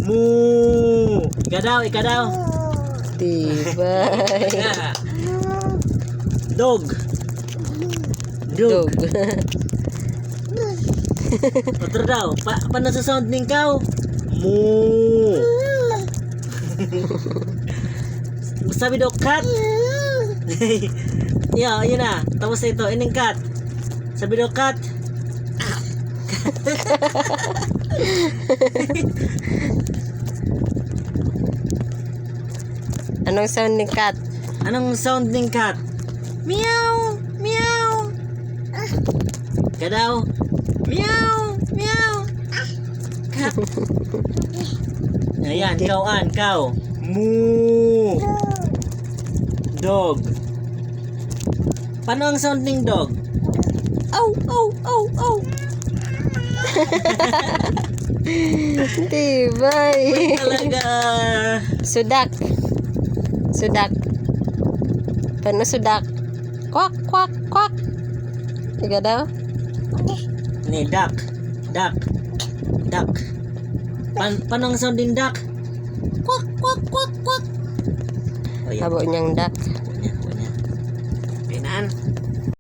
Mu. Ika daw. Tibay. Dog. Dog. Otro daw. Paano sa sound ng cow? Mu. Sabi daw cat. Yun na. Tapos ito, ining cat. Sabi daw cat. Anong sound ni cat? Anong sound ng cat? Meow, meow. Ika daw. Meow, meow. Cat. Ayan, cow. Mu. Dog. Paano ang sound ng dog? Ow, ow, ow, ow. Tibay. Talaga. Sudak. Paano sudak? Kwak, kwak, kwak. Ika daw? Ni duck. Paano ang sound ng duck? Quack. Oh, yan. Habo niyang duck.